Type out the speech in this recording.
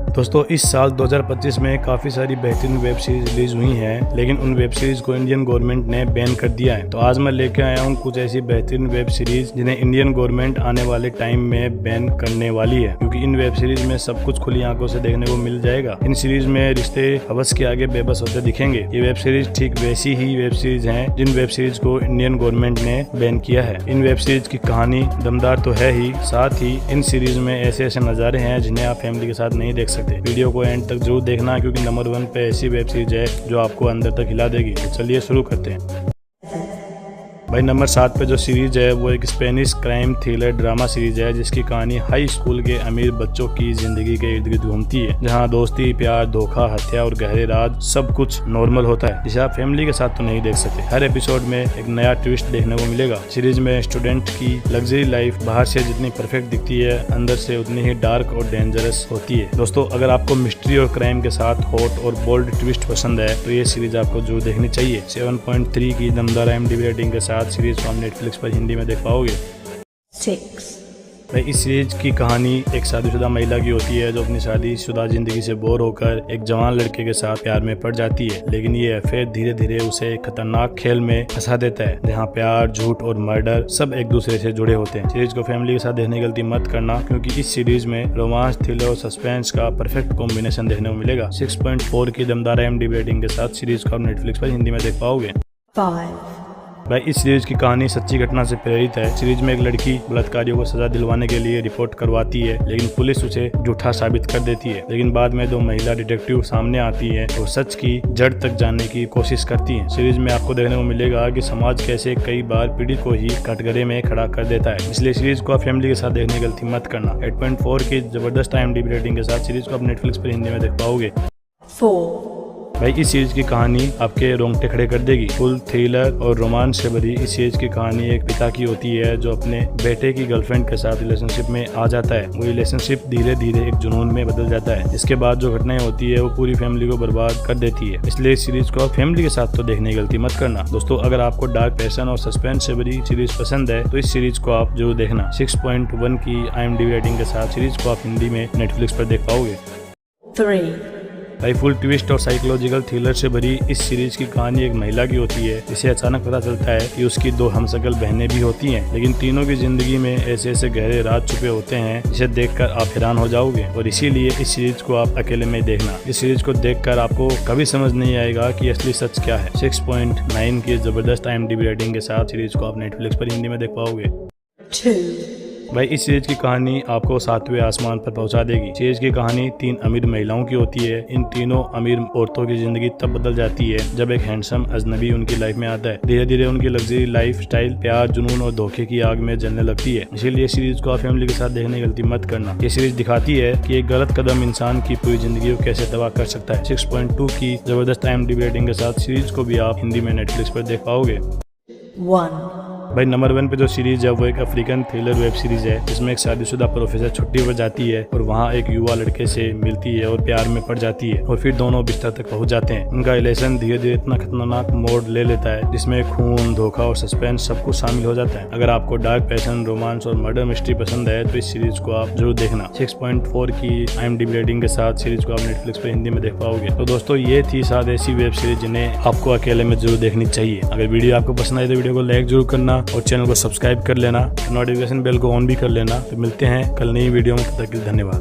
दोस्तों इस साल 2025 में काफ़ी सारी बेहतरीन वेब सीरीज रिलीज हुई हैं, लेकिन उन वेब सीरीज को इंडियन गवर्नमेंट ने बैन कर दिया है। तो आज मैं लेके आया हूँ कुछ ऐसी बेहतरीन वेब सीरीज जिन्हें इंडियन गवर्नमेंट आने वाले टाइम में बैन करने वाली है, क्योंकि इन वेब सीरीज में सब कुछ खुली आंखों से देखने को मिल जाएगा। इन सीरीज में रिश्ते हवस के आगे बेबस होते दिखेंगे। ये वेब सीरीज ठीक वैसी ही वेब सीरीज है जिन वेब सीरीज को इंडियन गवर्नमेंट ने बैन किया है। इन वेब सीरीज की कहानी दमदार तो है ही, साथ ही इन सीरीज में ऐसे ऐसे नज़ारे हैं जिन्हें आप फैमिली के साथ नहीं देख सकते। वीडियो को एंड तक जरूर देखना, क्योंकि नंबर 1 पे ऐसी वेब सीरीज है जो आपको अंदर तक हिला देगी। तो चलिए शुरू करते हैं। भाई नंबर 7 पे जो सीरीज है वो एक Spanish crime thriller drama series है, जिसकी कहानी हाई स्कूल के अमीर बच्चों की जिंदगी के इर्द गिर्द घूमती है, जहां दोस्ती, प्यार, धोखा, हत्या और गहरे राज सब कुछ नॉर्मल होता है, जिसे आप फैमिली के साथ तो नहीं देख सकते। हर एपिसोड में एक नया ट्विस्ट देखने को मिलेगा। सीरीज में स्टूडेंट की लग्जरी लाइफ बाहर से जितनी परफेक्ट दिखती है, अंदर से उतनी ही डार्क और डेंजरस होती है। दोस्तों अगर आपको मिस्ट्री और क्राइम के साथ हॉट और बोल्ड ट्विस्ट पसंद है तो ये सीरीज आपको जरूर देखनी चाहिए। 7.3 की दमदार IMDb रेटिंग के साथ सीरीज को आप नेटफ्लिक्स पर हिंदी में देख पाओगे। 6 भाई इस सीरीज की कहानी एक शादीशुदा महिला की होती है जो अपनी शादीशुदा जिंदगी से बोर होकर एक जवान लड़के के साथ प्यार में पड़ जाती है, लेकिन ये अफेयर धीरे धीरे उसे एक खतरनाक खेल में फंसा देता है, जहाँ प्यार, झूठ और मर्डर सब एक दूसरे से जुड़े होते हैं। सीरीज को फैमिली के साथ देखने की गलती मत करना, क्योंकि इस सीरीज में रोमांस, थ्रिलर और सस्पेंस का परफेक्ट कॉम्बिनेशन देखने को मिलेगा। 6.4 की दमदार IMDb रेटिंग के साथ सीरीज को आप नेटफ्लिक्स पर हिंदी में देख पाओगे। 5 भाई इस सीरीज की कहानी सच्ची घटना से प्रेरित है। सीरीज में एक लड़की बलात्कारियों को सजा दिलवाने के लिए रिपोर्ट करवाती है, लेकिन पुलिस उसे झूठा साबित कर देती है। लेकिन बाद में 2 महिला डिटेक्टिव सामने आती है और सच की जड़ तक जानने की कोशिश करती है। सीरीज में आपको देखने को मिलेगा कि समाज कैसे कई बार पीड़ित को ही कटघरे में खड़ा कर देता है, इसलिए सीरीज को आप फैमिली के साथ देखने की गलती मत करना। 8.4 की जबरदस्त IMDb रेटिंग के साथ सीरीज को आप नेटफ्लिक्स पर हिंदी में देख पाओगे। 4 भाई इस सीरीज की कहानी आपके रोंगटे खड़े कर देगी। फुल थ्रिलर और रोमांस से भरी इस सीरीज की कहानी एक पिता की होती है जो अपने बेटे की गर्लफ्रेंड के साथ रिलेशनशिप में आ जाता है। वो रिलेशनशिप धीरे धीरे एक जुनून में बदल जाता है, जिसके बाद जो घटनाएं होती है वो पूरी फैमिली को बर्बाद कर देती है। इसलिए इस सीरीज को आप फैमिली के साथ तो देखने की गलती मत करना। दोस्तों अगर आपको डार्क पैशन और सस्पेंस से भरी सीरीज पसंद है तो इस सीरीज को आप जरूर देखना। 6.1 की IMDb रेटिंग के साथ सीरीज को आप हिंदी में नेटफ्लिक्स पर देख पाओगे। 3 भाई फुल ट्विस्ट और साइकोलॉजिकल थ्रिलर से भरी इस सीरीज की कहानी एक महिला की होती है, जिसे अचानक पता चलता है कि उसकी 2 हमशक्ल बहनें भी होती हैं, लेकिन तीनों की जिंदगी में ऐसे ऐसे गहरे राज छुपे होते हैं जिसे देखकर आप हैरान हो जाओगे, और इसीलिए इस सीरीज को आप अकेले में देखना। इस सीरीज को देखकर आपको कभी समझ नहीं आएगा कि असली सच क्या है। 6.9 की जबरदस्त IMDb रेटिंग के साथ सीरीज को आप नेटफ्लिक्स पर हिंदी में देख पाओगे। 2 भाई इस सीरीज की कहानी आपको 7वें आसमान पर पहुंचा देगी। सीरीज की कहानी 3 अमीर महिलाओं की होती है। इन तीनों अमीर औरतों की जिंदगी तब बदल जाती है जब एक हैंडसम अजनबी उनकी लाइफ में आता है। धीरे धीरे उनकी लग्जरी लाइफ स्टाइल प्यार, जुनून और धोखे की आग में जलने लगती है। इसीलिए सीरीज को आप फैमिली के साथ देखने की गलती मत करना। ये सीरीज दिखाती है कि एक गलत कदम इंसान की पूरी जिंदगी को कैसे तबाह कर सकता है। 6.2 की जबरदस्त IMDb रेटिंग के साथ सीरीज को भी आप हिंदी में नेटफ्लिक्स पर देख पाओगे। 1 भाई नंबर 1 पे जो सीरीज है वो एक अफ्रीकन थ्रिलर वेब सीरीज है, जिसमें एक शादीशुदा प्रोफेसर छुट्टी पर जाती है और वहाँ एक युवा लड़के से मिलती है और प्यार में पड़ जाती है, और फिर दोनों बिस्तर तक पहुँच जाते हैं। उनका रिलेशन धीरे धीरे इतना खतरनाक मोड़ ले लेता है जिसमें खून, धोखा और सस्पेंस सब कुछ शामिल हो जाता है। अगर आपको डार्क पैशन, रोमांस और मर्डर मिस्ट्री पसंद है तो इस सीरीज को आप जरूर देखना। 6.4 की IMDb रेटिंग के साथ सीरीज को आप नेटफ्लिक्स पर हिंदी में देख पाओगे। तो दोस्तों ये थी 7 ऐसी वेब सीरीज जिन्हें आपको अकेले में जरूर देखनी चाहिए। अगर वीडियो आपको पसंद आई तो वीडियो को लाइक जरूर करना और चैनल को सब्सक्राइब कर लेना, नोटिफिकेशन बेल को ऑन भी कर लेना। तो मिलते हैं कल नई वीडियो में, तब तक के लिए धन्यवाद।